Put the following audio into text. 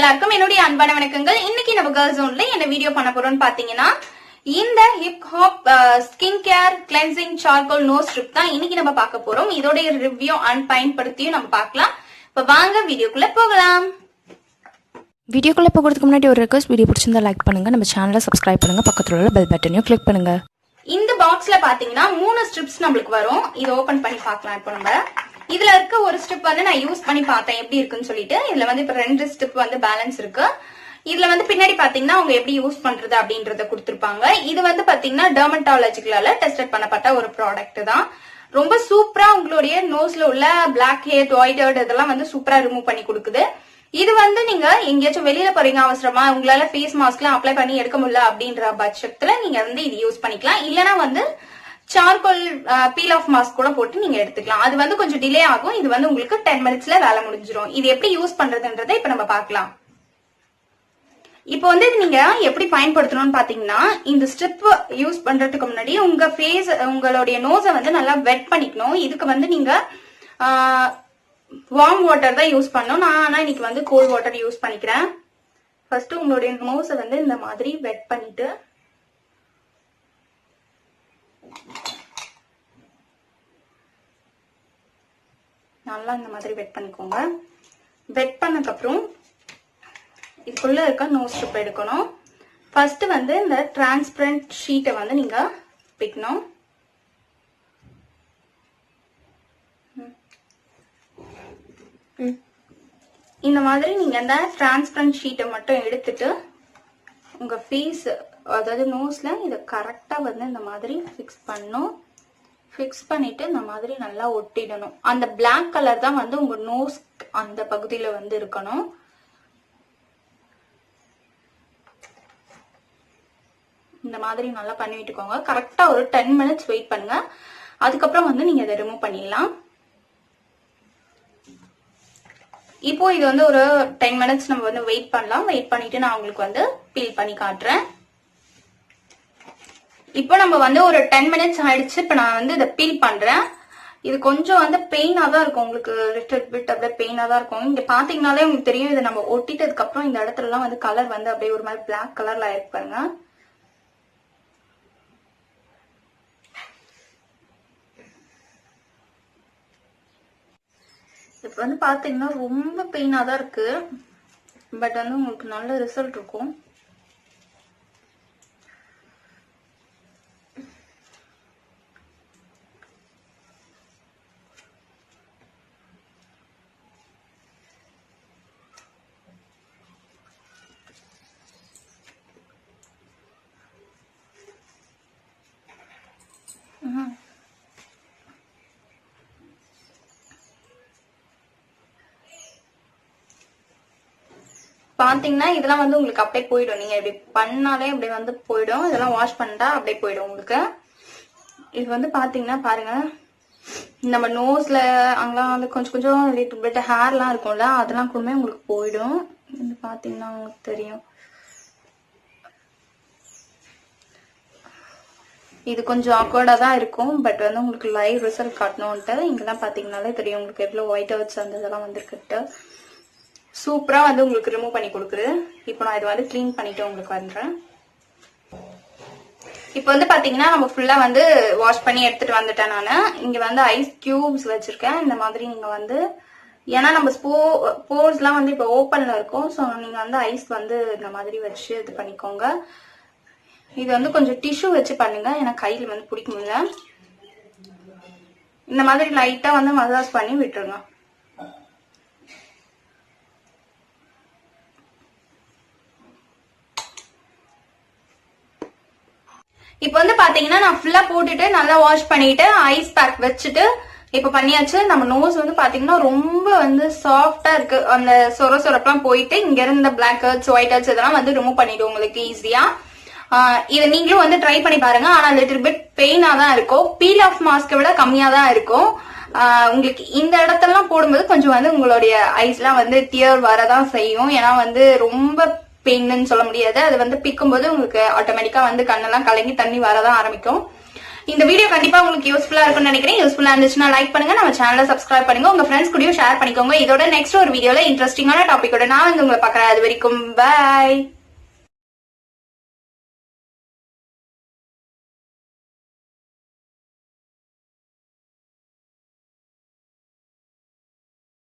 எல்லாருக்கும் என்னுடைய அன்பான வணக்கங்கள். இன்னைக்கு நம்ம கேர்ள்ஸ் ஜோன்ல என்ன வீடியோ பண்ண போறோம்னு பாத்தீங்கன்னா இந்த hip hop skin care cleansing charcoal nose strip தான் இன்னைக்கு நம்ம பார்க்க போறோம். இதோட ரிவ்யூ அண்ட் பயன்படுத்தியும் நம்ம பார்க்கலாம். இப்ப வாங்க வீடியோக்குள்ள போகலாம். வீடியோக்குள்ள போகிறதுக்கு முன்னாடி ஒரு ரெக்வெஸ்ட், வீடியோ பிடிச்சிருந்தா லைக் பண்ணுங்க, நம்ம சேனலை சப்ஸ்கிரைப் பண்ணுங்க, பக்கத்துல உள்ள பெல் பட்டனையும் கிளிக் பண்ணுங்க. இந்த பாக்ஸ்ல பாத்தீங்கன்னா 3 ஸ்ட்ரிப்ஸ் நம்மளுக்கு வரும். இதை ஓபன் பண்ணி பார்க்கலாம். இப்போ நம்ம இதுல இருக்க ஒரு ஸ்ட்ரிப் வந்து நான் யூஸ் பண்ணி பார்த்தேன் எப்படி இருக்குன்னு சொல்லிட்டு. இதுல வந்து இப்ப 2 ஸ்ட்ரிப் வந்து பேலன்ஸ் இருக்கு. இதுல வந்து பின்னாடி பாத்தீங்கன்னா அவங்க எப்படி யூஸ் பண்றது அப்படின்றத கொடுத்திருப்பாங்க. இது வந்து பாத்தீங்கன்னா டெர்மட்டாலஜிக்கலால டெஸ்டட் பண்ணப்பட்ட ஒரு ப்ராடக்ட் தான். ரொம்ப சூப்பரா உங்களுடைய நோஸ்ல உள்ள பிளாக் ஹெட், ஒயிட் ஹெட் இதெல்லாம் வந்து சூப்பரா ரிமூவ் பண்ணி கொடுக்குது. இது வந்து நீங்க எங்கேயாச்சும் வெளியில போறீங்க அவசரமா, உங்களால ஃபேஸ் மாஸ்க் எல்லாம் அப்ளை பண்ணி எடுக்க முடியல அப்படின்ற பட்சத்துல நீங்க வந்து இது யூஸ் பண்ணிக்கலாம். இல்லனா வந்து சார்கோல் பீல் ஆஃப் மாஸ்க் கூட போட்டு நீங்க எடுத்துக்கலாம். அது வந்து கொஞ்சம் டிலே ஆகும். இது வந்து உங்களுக்கு 10 மினிட்ஸ்ல வேலை முடிஞ்சிடும். இது எப்படி யூஸ் பண்றதுன்றதை இப்ப நம்ம பார்க்கலாம். இப்போ வந்து நீங்க எப்படி பயன்படுத்தணும்னு பாத்தீங்கன்னா, இந்த ஸ்ட்ரிப் யூஸ் பண்றதுக்கு முன்னாடி உங்க ஃபேஸ், உங்களுடைய நோஸை வந்து நல்லா வெட் பண்ணிக்கணும். இதுக்கு வந்து நீங்க வார்ம் வாட்டர் தான் யூஸ் பண்ணணும். நான் ஆனா இன்னைக்கு வந்து கோல்ட் வாட்டர் யூஸ் பண்ணிக்கிறேன். ஃபர்ஸ்ட் உங்களுடைய நோஸை வந்து இந்த மாதிரி வெட் பண்ணிட்டு நல்லா இந்த மாதிரி வெட் பண்ணிக்கோங்க. வெட் பண்ணதுக்கு அப்புறம் இதுக்குள்ள இருக்க நோஸ் ஸ்ட்ரிப் எடுக்கணும். ஃபர்ஸ்ட் வந்து இந்த டிரான்ஸ்பரண்ட் ஷீட்டை வந்து நீங்க பிக்கணும். இந்த மாதிரி நீங்க இந்த டிரான்ஸ்பரண்ட் ஷீட்டை மட்டும் எடுத்துட்டு உங்க ஃபேஸ், அதாவது நோஸ்ல இதை கரெக்டா வந்து இந்த மாதிரி ஃபிக்ஸ் பண்ணணும். ஃபிக்ஸ் பண்ணிட்டு இந்த மாதிரி நல்லா ஒட்டிடணும். அந்த பிளாக் கலர் தான் வந்து உங்க நோஸ் அந்த பகுதியில வந்து இருக்கணும். இந்த மாதிரி நல்லா பண்ணி விட்டுக்கோங்க. கரெக்டா ஒரு 10 மினிட்ஸ் வெயிட் பண்ணுங்க. அதுக்கப்புறம் வந்து நீங்க இதை ரிமூவ் பண்ணிடலாம். இப்போ இது வந்து ஒரு 10 மினிட்ஸ் நம்ம வந்து வெயிட் பண்ணலாம். வெயிட் பண்ணிட்டு நான் உங்களுக்கு வந்து பீல் பண்ணி காட்டுறேன். இப்போ நம்ம வந்து ஒரு 10 மினிட்ஸ் ஆயிடுச்சு. இப்ப நான் வந்து இதை பீல் பண்றேன். இது கொஞ்சம் வந்து பெயினா தான் இருக்கும், உங்களுக்கு லிட்டில் பிட் அப்படியே பெயினா தான் இருக்கும். இங்க பாத்தீங்கன்னாலே உங்களுக்கு தெரியும். இதை நம்ம ஒட்டிட்டதுக்கு அப்புறம் இந்த இடத்துல எல்லாம் வந்து கலர் வந்து அப்படியே ஒரு மாதிரி பிளாக் கலர்ல ஆயிருப்பாருங்க. இப்ப வந்து பாத்தீங்கன்னா ரொம்ப பெயினா தான் இருக்கு. பட் வந்து உங்களுக்கு நல்ல ரிசல்ட் இருக்கும். பாத்தீங்கன்னா இதெல்லாம் வந்து உங்களுக்கு அப்படியே போயிடும். நீங்க இப்படி பண்ணாலே அப்படியே வந்து போயிடும். இதெல்லாம் வாஷ் பண்ணிட்டா அப்படியே போயிடும் உங்களுக்கு. இது வந்து பாத்தீங்கன்னா பாருங்க, நம்ம நோஸ்ல அங்கெல்லாம் வந்து கொஞ்சம் கொஞ்சம் லிட்டில் பிட் ஹேர்லாம் இருக்கும்ல, அதெல்லாம் கூட உங்களுக்கு போயிடும். இது பாத்தீங்கன்னா உங்களுக்கு தெரியும். இது கொஞ்சம் ஆக்வர்டா தான் இருக்கும். பட் வந்து உங்களுக்கு லைவ் ரிசல்ட் காட்டணும்ட்டு இங்கெல்லாம் பாத்தீங்கன்னாலே தெரியும் உங்களுக்கு எவ்வளவு ஒயிட் ஹெட்ஸ் அந்த இதெல்லாம் வந்துருக்கு. சூப்பரா வந்து உங்களுக்கு ரிமூவ் பண்ணி கொடுக்குது. இப்போ நான் இதை வந்து கிளீன் பண்ணிட்டு உங்களுக்கு வந்துடுறேன். இப்போ வந்து பாத்தீங்கன்னா நம்ம ஃபுல்லா வந்து வாஷ் பண்ணி எடுத்துட்டு வந்துட்டேன். நானு இங்க வந்து ஐஸ் கியூப்ஸ் வச்சிருக்கேன். இந்த மாதிரி நீங்க வந்து, ஏன்னா நம்ம போர்ஸ் எல்லாம் வந்து இப்போ ஓப்பன்ல இருக்கும். ஸோ நீங்க வந்து ஐஸ் வந்து இந்த மாதிரி வச்சு இது பண்ணிக்கோங்க. இது வந்து கொஞ்சம் டிஷ்யூ வச்சு பண்ணுங்க, ஏன்னா கையில வந்து பிடிக்க முடியல. இந்த மாதிரி லைட்டா வந்து மசாஜ் பண்ணி விட்டுருங்க. இப்ப வந்து பாத்தீங்கன்னா நான் ஃபுல்லா போட்டுட்டு நல்லா வாஷ் பண்ணிட்டு ஐஸ் பேக் வச்சுட்டு இப்ப பண்ணியாச்சு. நம்ம நோஸ் வந்து பாத்தீங்கன்னா ரொம்ப வந்து சாஃப்டா இருக்கு. அந்த சொரப்பெல்லாம் போயிட்டு இங்க இருந்த பிளாக் ஹெட்ஸ், ஒயிட் ஹெட்ஸ் இதெல்லாம் வந்து ரிமூவ் பண்ணிடும் உங்களுக்கு ஈஸியா. இதை நீங்களும் வந்து ட்ரை பண்ணி பாருங்க. ஆனா லிட்டில் பிட் பெயினா தான் இருக்கும். பீல் ஆஃப் மாஸ்கை விட கம்மியா தான் இருக்கும். உங்களுக்கு இந்த இடத்தெல்லாம் போடும்போது கொஞ்சம் வந்து உங்களுடைய ஐஸ்லாம் வந்து டியர் வரதான் செய்யும். ஏன்னா வந்து ரொம்ப பெயின்னு சொல்ல முடியாது. அது வந்து பிக்கும் போது உங்களுக்கு ஆட்டோமேட்டிக்கா வந்து கண்ணெல்லாம் கலங்கி தண்ணி வரதான் ஆரம்பிக்கும். இந்த வீடியோ கண்டிப்பா உங்களுக்கு யூஸ்ஃபுல்லா இருக்கும்னு நினைக்கிறேன். யூஸ்ஃபுல்லா இருந்துச்சுன்னா லைக் பண்ணுங்க, நம்ம சேனலை சப்ஸ்கிரைப் பண்ணுங்க, உங்க ஃப்ரெண்ட்ஸ் கூடயும் ஷேர் பண்ணிக்கோங்க. இதோட நெக்ஸ்ட் ஒரு வீடியோல இன்ட்ரெஸ்டிங்கான டாபிக்கோட நான் வந்து உங்களை பாக்குறேன். அது வரைக்கும் பை.